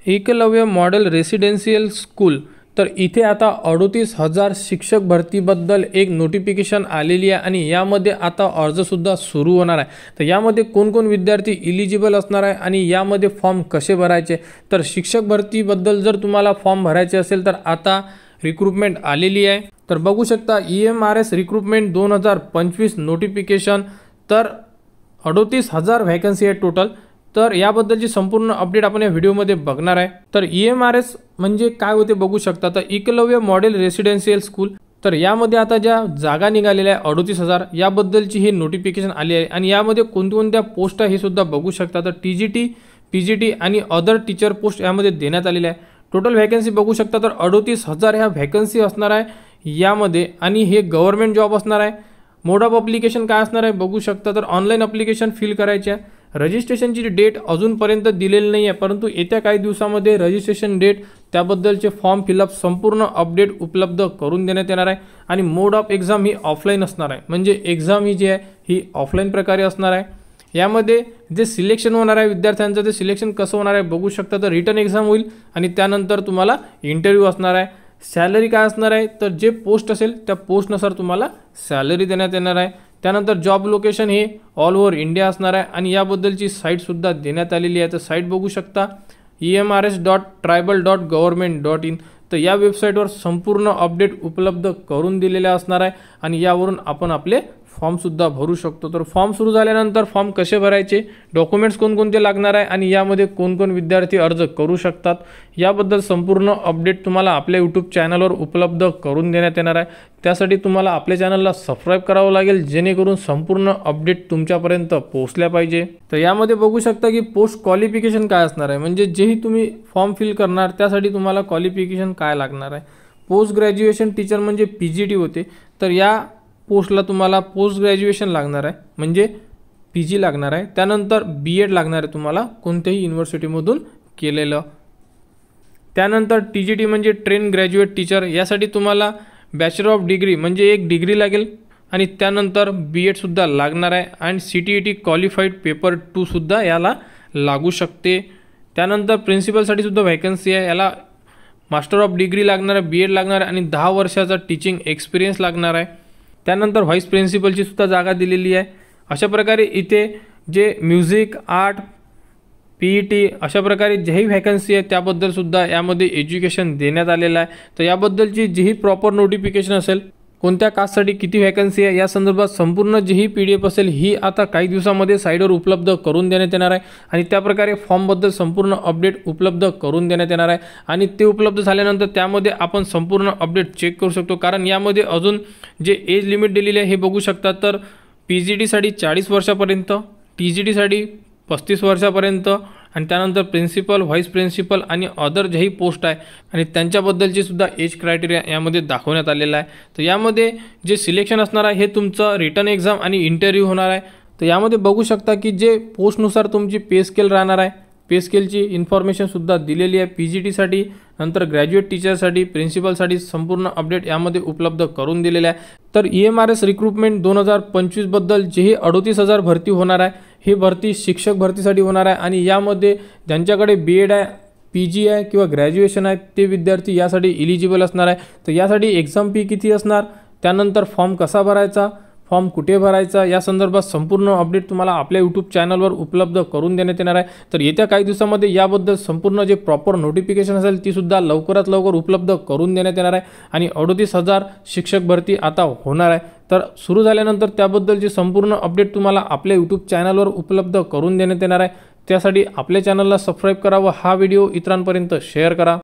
Eklavya model residential school. तर इथे आता 38,000 शिक्षक भरतीबद्दल एक नोटिफिकेशन आलेली आहे आणि यामध्ये आता अर्जसुद्धा सुरू होणार आहे। तर यामध्ये कोण विद्यार्थी इलिजिबल असणार आहे आणि यामध्ये फॉर्म कसे भरायचे, तर शिक्षक भरतीबद्दल जर तुम्हाला फॉर्म भरायचे असेल तर आता रिक्रुटमेंट आलेली आहे। तर बघू शकता EMRS रिक्रुटमेंट 2025 नोटिफिकेशन। तर 38,000 व्हॅकन्सी आहे टोटल। तर याबद्दलची संपूर्ण अपडेट आपण या व्हिडिओमध्ये बघणार आहे। तर EMRS म्हणजे काय होते बघू शकता। तर एकलव्य मॉडेल रेसिडेन्शियल स्कूल, तर यामध्ये आता ज्या जागा निघालेल्या आहे 38,000 याबद्दलची हे नोटिफिकेशन आली आहे आणि यामध्ये कोणत्या पोस्ट आहे हे सुद्धा बघू शकता। तर TGT, PGT आणि अदर टीचर पोस्ट यामध्ये देण्यात आलेल्या आहे। टोटल व्हॅकन्सी बघू शकता तर 38,000 ह्या व्हॅकन्सी असणार आहे यामध्ये आणि हे गव्हर्नमेंट जॉब असणार आहे। मोड ऑफ अप्लिकेशन काय असणार आहे बघू शकता। तर ऑनलाईन अप्लिकेशन फिल करायचे आहे। रजिस्ट्रेशनची डेट अजूनपर्यंत दिलेली नाही आहे, परंतु येत्या काही दिवसामध्ये रजिस्ट्रेशन डेट त्याबद्दलचे फॉर्म फिलअप संपूर्ण अपडेट उपलब्ध करून देण्यात येणार आहे। आणि मोड ऑफ एक्झाम ही ऑफलाईन असणार आहे, म्हणजे एक्झाम ही जी आहे ही ऑफलाईन प्रकारे असणार आहे। यामध्ये जे सिलेक्शन होणार आहे विद्यार्थ्यांचं ते सिलेक्शन कसं होणार आहे बघू शकता। तर रिटन एक्झाम होईल आणि त्यानंतर तुम्हाला इंटरव्ह्यू असणार आहे। सॅलरी काय असणार आहे, तर जे पोस्ट असेल त्या पोस्टनुसार तुम्हाला सॅलरी देण्यात येणार आहे। त्यानंतर जॉब लोकेशन हे ऑल ओव्हर इंडिया असणार आहे आणि याबद्दलची साईटसुद्धा देण्यात आलेली आहे। तर साईट बघू शकता emrs.tribal.government.in। तर या वेबसाईटवर संपूर्ण अपडेट उपलब्ध करून दिलेल्या असणार आहे आणि यावरून आपण आपले फॉर्मसुद्धा भरू शकतो। तर फॉर्म सुरू झाल्यानंतर फॉर्म कसे भरायचे, डॉक्युमेंट्स कोणकोणते लागणार आहे आणि यामध्ये कोण विद्यार्थी अर्ज करू शकतात याबद्दल संपूर्ण अपडेट तुम्हाला आपल्या यूट्यूब चॅनलवर उपलब्ध करून देण्यात येणार आहे। त्यासाठी तुम्हाला आपल्या चॅनलला सबस्क्राईब करावं लागेल, जेणेकरून संपूर्ण अपडेट तुमच्यापर्यंत पोहोचल्या पाहिजे। तर यामध्ये बघू शकता की पोस्ट क्वालिफिकेशन काय असणार आहे, म्हणजे जेही तुम्ही फॉर्म फिल करणार त्यासाठी तुम्हाला क्वालिफिकेशन काय लागणार आहे। पोस्ट ग्रॅज्युएशन टीचर म्हणजे PGT होते, तर या पोस्टला तुम्हाला पोस्ट ग्रॅज्युएशन लागणार आहे, म्हणजे PG लागणार आहे। त्यानंतर BEd लागणार आहे तुम्हाला कोणत्याही युनिव्हर्सिटीमधून केलेलं। त्यानंतर TGT म्हणजे ट्रेन ग्रॅज्युएट टीचर, यासाठी तुम्हाला बॅचलर ऑफ डिग्री म्हणजे एक डिग्री लागेल आणि त्यानंतर BEd सुद्धा लागणार आहे आणि CTET क्वालिफाईड पेपर 2 सुद्धा याला लागू शकते। त्यानंतर प्रिन्सिपलसाठी सुद्धा व्हॅकन्सी आहे, याला मास्टर ऑफ डिग्री लागणार आहे, BEd लागणार आहे आणि 10 वर्षाचा टीचिंग एक्सपिरियन्स लागणार आहे। त्यानंतर व्हाईस प्रिन्सिपलची सुद्धा जागा दिलेली आहे। अशा प्रकारे इथे जे म्युझिक, आर्ट, PET अशा प्रकारे जेही व्हॅकन्सी आहे त्याबद्दल सुद्धा यामध्ये एज्युकेशन देण्यात आलेलं आहे। तर याबद्दलची जेही प्रॉपर नोटिफिकेशन असेल, कोणत्या कास्टसाठी किती व्हॅकन्सी आहे या संदर्भात संपूर्ण जेही PDF असेल ही आता काही दिवसामध्ये साईटवर उपलब्ध करून देण्यात येणार आहे आणि त्याप्रकारे फॉर्मबद्दल संपूर्ण अपडेट उपलब्ध करून देण्यात येणार आहे। आणि ते उपलब्ध झाल्यानंतर त्यामध्ये आपण संपूर्ण अपडेट चेक करू शकतो, कारण यामध्ये अजून जे एज लिमिट दिलेली आहे हे बघू शकता। तर PGTसाठी 40 वर्षापर्यंत, TGTसाठी 35 वर्षापर्यंत आणि त्यानंतर प्रिन्सिपल, व्हाईस प्रिन्सिपल आणि अदर जेही पोस्ट आहे आणि त्यांच्याबद्दलची सुद्धा एज क्रायटेरिया यामध्ये दाखवण्यात आलेला आहे। तर यामध्ये जे सिलेक्शन असणार आहे हे तुमचं रिटन एक्झाम आणि इंटरव्ह्यू होणार आहे। तर यामध्ये बघू शकता की जे पोस्टनुसार तुमची पे स्केल राहणार आहे, पे स्केलची इन्फॉर्मेशनसुद्धा दिलेली आहे। PGTसाठी, नंतर ग्रॅज्युएट टीचरसाठी, प्रिन्सिपलसाठी संपूर्ण अपडेट यामध्ये उपलब्ध करून दिलेले आहे। तर EMRS रिक्रुटमेंट 2025 बद्दल जेही 38,000 भरती होणार आहे ही भरती शिक्षक भरतीसाठी होणार आहे आणि यामध्ये ज्यांच्याकडे BEd आहे, PG आहे किंवा ग्रॅज्युएशन आहे ते विद्यार्थी यासाठी इलिजिबल असणार आहे। तर यासाठी एक्झाम फी किती असणार, त्यानंतर फॉर्म कसा भरायचा, फॉर्म कुठे भरायचा या संदर्भात संपूर्ण अपडेट तुम्हाला आपल्या यूट्यूब चॅनलवर उपलब्ध करून देण्यात येणार आहे। तर येत्या काही दिवसामध्ये याबद्दल संपूर्ण जे प्रॉपर नोटिफिकेशन असेल ती सुद्धा लवकरात लवकर उपलब्ध करून देण्यात येणार आहे आणि 38,000 शिक्षक भरती आता होणार आहे। तर सुरू झाल्यानंतर त्याबद्दलची संपूर्ण अपडेट तुम्हाला आपल्या यूट्यूब चॅनलवर उपलब्ध करून देण्यात येणार आहे। त्यासाठी आपल्या चॅनलला सबस्क्राईब करा व हा व्हिडिओ इतरांपर्यंत शेअर करा।